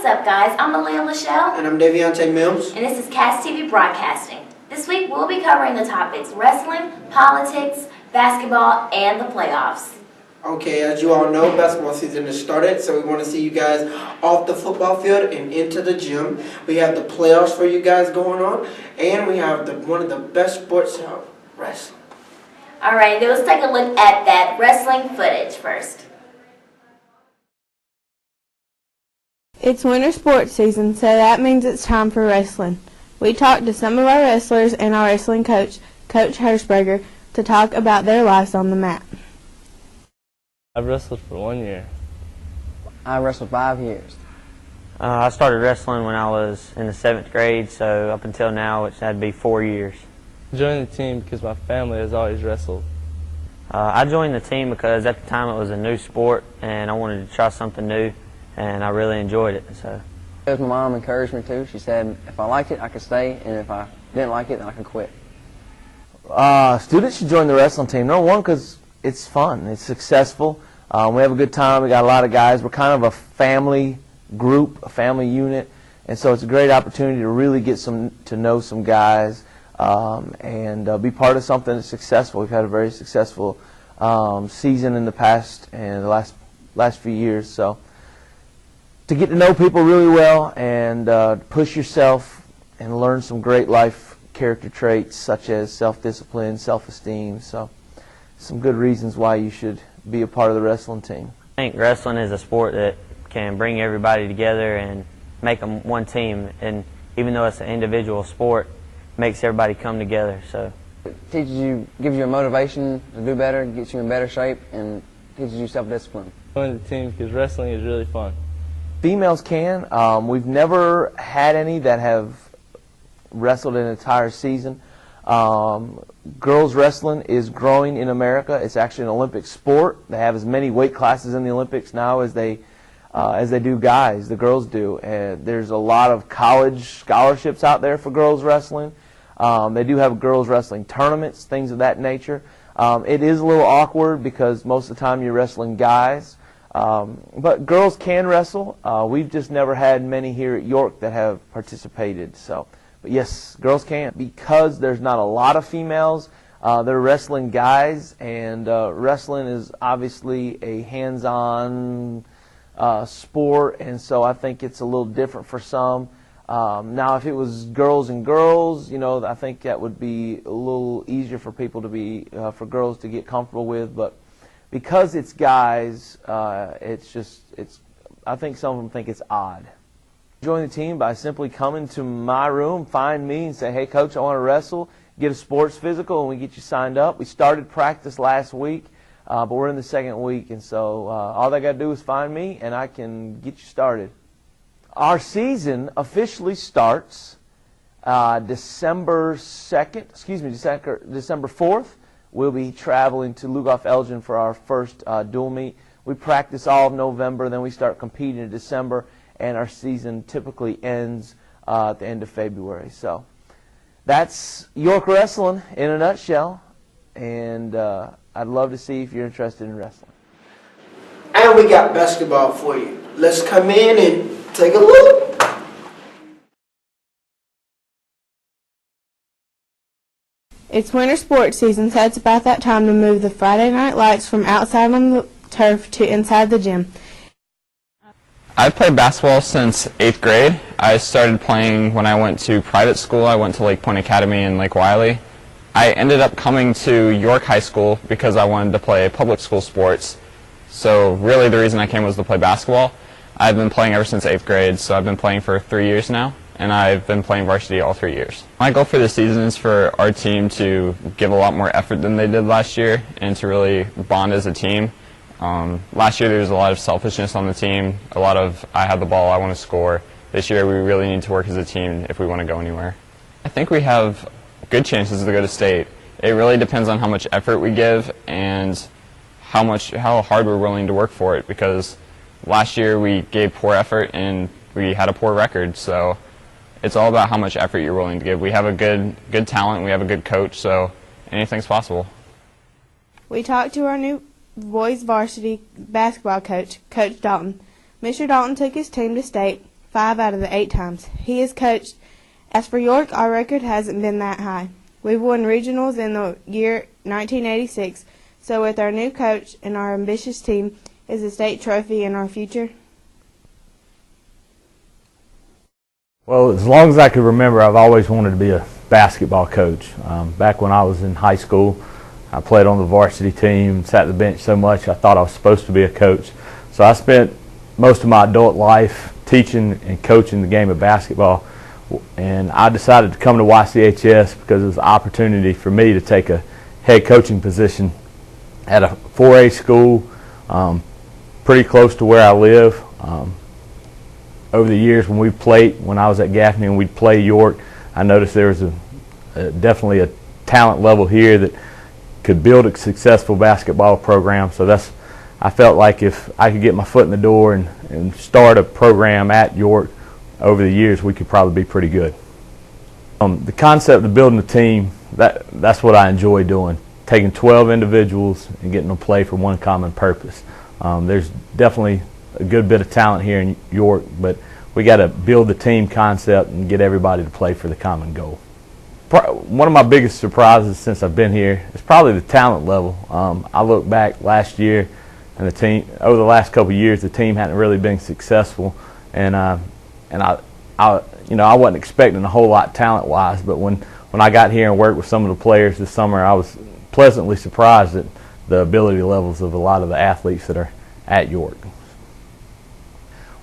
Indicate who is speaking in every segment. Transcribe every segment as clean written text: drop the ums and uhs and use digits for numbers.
Speaker 1: What's up, guys? I'm Aaliyah Lachelle.
Speaker 2: And I'm Deviante Mills.
Speaker 1: And this is Cast TV Broadcasting. This week we'll be covering the topics wrestling, politics, basketball, and the playoffs.
Speaker 2: Okay, as you all know, basketball season has started, so we want to see you guys off the football field and into the gym. We have the playoffs for you guys going on, and we have one of the best sports out, wrestling.
Speaker 1: Alright, let's take a look at that wrestling footage first.
Speaker 3: It's winter sports season, so that means it's time for wrestling. We talked to some of our wrestlers and our wrestling coach, Coach Hirschberger, to talk about their lives on the mat.
Speaker 4: I've wrestled for 1 year.
Speaker 5: I wrestled 5 years.
Speaker 6: I started wrestling when I was in the 7th grade, so up until now it's had to be 4 years.
Speaker 4: I joined the team because my family has always wrestled.
Speaker 6: I joined the team because at the time it was a new sport and I wanted to try something new, and I really enjoyed it. So.
Speaker 5: Because my mom encouraged me to. She said if I liked it, I could stay, and if I didn't like it, then I could quit.
Speaker 7: Students should join the wrestling team. Number one, because it's fun. It's successful. We have a good time. We got a lot of guys. We're kind of a family group, a family unit, and so it's a great opportunity to really get to know some guys and be part of something that's successful. We've had a very successful season in the past and the last few years. So to get to know people really well and push yourself and learn some great life character traits such as self-discipline, self-esteem. So some good reasons why you should be a part of the wrestling team.
Speaker 6: I think wrestling is a sport that can bring everybody together and make them one team, and even though it's an individual sport, it makes everybody come together. So
Speaker 5: It teaches you, gives you a motivation to do better, gets you in better shape, and teaches you self-discipline.
Speaker 4: I joined the team because wrestling is really fun.
Speaker 7: Females can. We've never had any that have wrestled an entire season. Girls wrestling is growing in America. It's actually an Olympic sport. They have as many weight classes in the Olympics now as they do guys. The girls do. And there's a lot of college scholarships out there for girls wrestling. They do have girls wrestling tournaments, things of that nature. It is a little awkward because most of the time you're wrestling guys. But girls can wrestle. We've just never had many here at York that have participated. But yes, girls can. Because there's not a lot of females, they're wrestling guys, and wrestling is obviously a hands-on sport, and so I think it's a little different for some. Now, if it was girls and girls, I think that would be a little easier for people to be, for girls to get comfortable with, but because it's guys, I think some of them think it's odd. Join the team by simply coming to my room, find me, and say, hey, Coach, I want to wrestle, get a sports physical, and we get you signed up. We started practice last week, but we're in the 2nd week, and so all they got to do is find me, and I can get you started. Our season officially starts December 4th. We'll be traveling to Lugoff, Elgin for our first dual meet. We practice all of November, then we start competing in December, and our season typically ends at the end of February. So that's York Wrestling in a nutshell, and I'd love to see if you're interested in wrestling.
Speaker 2: And we got basketball for you. Let's come in and take a look.
Speaker 3: It's winter sports season, so it's about that time to move the Friday night lights from outside on the turf to inside the gym.
Speaker 8: I've played basketball since 8th grade. I started playing when I went to private school. I went to Lake Point Academy in Lake Wiley. I ended up coming to York High School because I wanted to play public school sports. So really the reason I came was to play basketball. I've been playing ever since 8th grade, so I've been playing for 3 years now, and I've been playing varsity all 3 years. My goal for this season is for our team to give a lot more effort than they did last year and to really bond as a team. Last year there was a lot of selfishness on the team, a lot of I have the ball, I want to score. This year we really need to work as a team if we want to go anywhere. I think we have good chances to go to state. It really depends on how much effort we give and how hard we're willing to work for it, because last year we gave poor effort and we had a poor record, so it's all about how much effort you're willing to give. We have a good talent, we have a good coach, so anything's possible.
Speaker 3: We talked to our new boys varsity basketball coach, Coach Dalton. Mr. Dalton took his team to state 5 out of the 8 times he has coached. As for York, our record hasn't been that high. We've won regionals in the year 1986, so with our new coach and our ambitious team, is the state trophy in our future?
Speaker 9: Well, as long as I can remember, I've always wanted to be a basketball coach. Back when I was in high school, I played on the varsity team, sat the bench so much I thought I was supposed to be a coach. So I spent most of my adult life teaching and coaching the game of basketball, and I decided to come to YCHS because it was an opportunity for me to take a head coaching position at a 4A school pretty close to where I live. Over the years when I was at Gaffney and we'd play York, I noticed there was definitely a talent level here that could build a successful basketball program. So I felt like if I could get my foot in the door and start a program at York over the years, we could probably be pretty good. The concept of building a team, that's what I enjoy doing, taking 12 individuals and getting them to play for one common purpose. There's definitely a good bit of talent here in York, but we got to build the team concept and get everybody to play for the common goal. One of my biggest surprises since I've been here is probably the talent level. I look back last year, and the team over the last couple of years, the team hadn't really been successful, and I wasn't expecting a whole lot talent-wise, but when I got here and worked with some of the players this summer, I was pleasantly surprised at the ability levels of a lot of the athletes that are at York.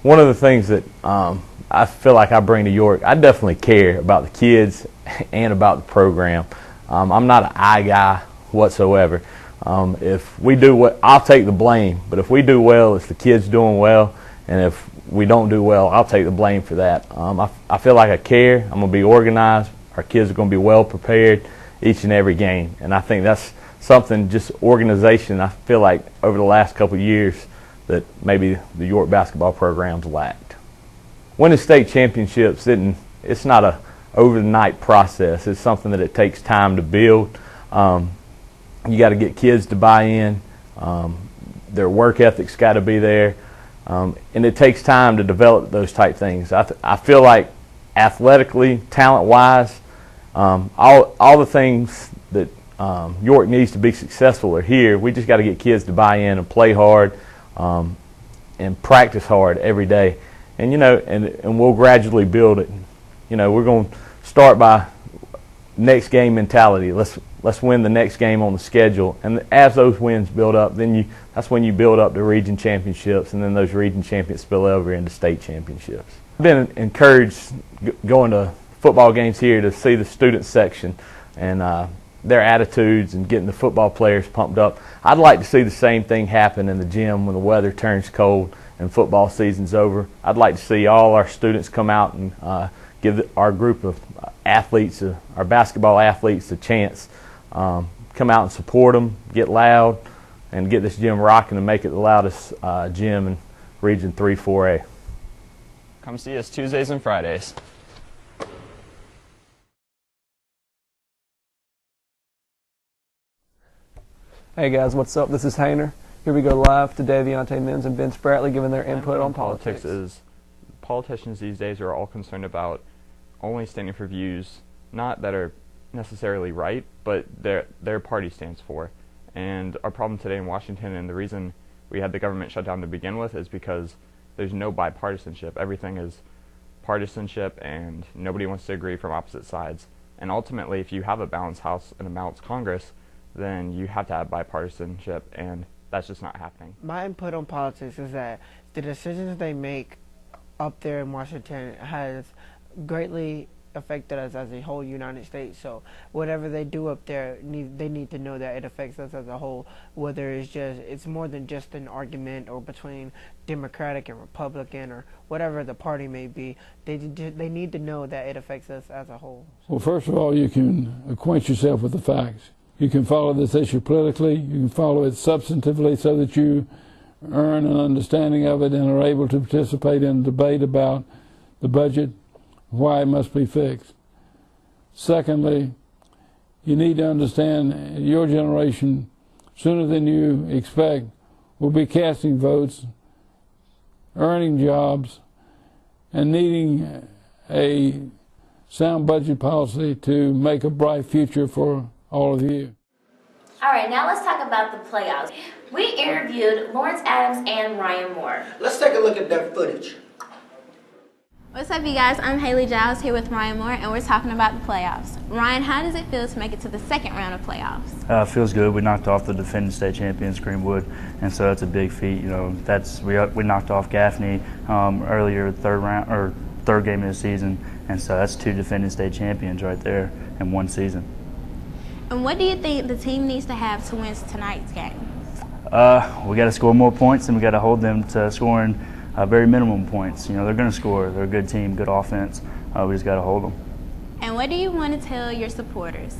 Speaker 9: One of the things that I feel like I bring to York, I definitely care about the kids and about the program. I'm not an I guy whatsoever. If we do what, I'll take the blame, but if we do well, it's the kids doing well, and if we don't do well, I'll take the blame for that. I feel like I care. I'm going to be organized. Our kids are going to be well prepared each and every game, and I think that's something, just organization, I feel like over the last couple of years that maybe the York basketball program's lacked. Winning state championships, it's not a overnight process. It's something that it takes time to build. You got to get kids to buy in. Their work ethic's got to be there. And it takes time to develop those type things. I feel like athletically, talent-wise, all the things that York needs to be successful are here. We just got to get kids to buy in and play hard and practice hard every day. And and we'll gradually build it. We're going to start by next game mentality. Let's win the next game on the schedule, and as those wins build up, that's when you build up the region championships, and then those region champions spill over into state championships. I've been encouraged going to football games here to see the student section and their attitudes and getting the football players pumped up. I'd like to see the same thing happen in the gym when the weather turns cold and football season's over. I'd like to see all our students come out and give our group of athletes, our basketball athletes, a chance. Come out and support them, get loud, and get this gym rocking and make it the loudest gym in Region 3 4A.
Speaker 8: Come see us Tuesdays and Fridays.
Speaker 10: Hey guys, what's up? This is Hayner. Here we go live to De'Viante Mims and Ben Spratley giving their input on politics.
Speaker 8: Politicians these days are all concerned about only standing for views, not that are necessarily right, but their party stands for. And our problem today in Washington, and the reason we had the government shut down to begin with, is because there's no bipartisanship. Everything is partisanship, and nobody wants to agree from opposite sides. And ultimately, if you have a balanced House and a balanced Congress, then you have to have bipartisanship, and that's just not happening.
Speaker 2: My input on politics is that the decisions they make up there in Washington has greatly affected us as a whole United States. So whatever they do up there, they need to know that it affects us as a whole, whether it's more than just an argument or between Democratic and Republican or whatever the party may be. They need to know that it affects us as a whole.
Speaker 11: Well, first of all, you can acquaint yourself with the facts. You can follow this issue politically, you can follow it substantively so that you earn an understanding of it and are able to participate in a debate about the budget, why it must be fixed. Secondly, you need to understand your generation, sooner than you expect, will be casting votes, earning jobs, and needing a sound budget policy to make a bright future for all of you.
Speaker 1: All right, now let's talk about the playoffs. We interviewed Lawrence Adams and Ryan Moore.
Speaker 2: Let's take a look at that footage.
Speaker 3: What's up, you guys? I'm Haley Giles here with Ryan Moore, and we're talking about the playoffs. Ryan, how does it feel to make it to the second round of playoffs?
Speaker 12: Feels good. We knocked off the defending state champions, Greenwood, and so that's a big feat. You know, we knocked off Gaffney earlier, third game of the season, and so that's 2 defending state champions right there in one season.
Speaker 3: And what do you think the team needs to have to win tonight's game?
Speaker 12: We got to score more points, and we got to hold them to scoring very minimum points. You know, they're going to score. They're a good team, good offense. We just got to hold them.
Speaker 3: And what do you want to tell your supporters?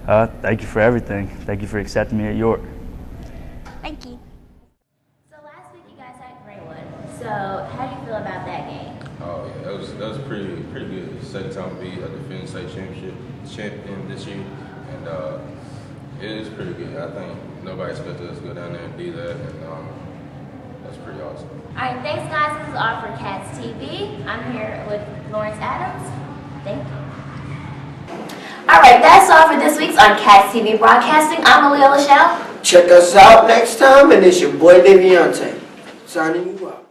Speaker 12: Thank you for everything. Thank you for accepting me at York.
Speaker 3: Thank you.
Speaker 1: So last week you guys had Greenwood. So how do you feel about that game?
Speaker 13: Oh yeah, that was pretty good. Second time to be a defending state champion this year, and it is pretty good. I think nobody expected us to go down there and do that, and that's pretty awesome.
Speaker 1: All right, thanks guys. This is all for Cats TV. I'm here with Lawrence Adams. Thank you. All right, that's all for this week's on Cats TV Broadcasting. I'm Aaliyah Lachelle.
Speaker 2: Check us out next time, and it's your boy Deviante signing you out.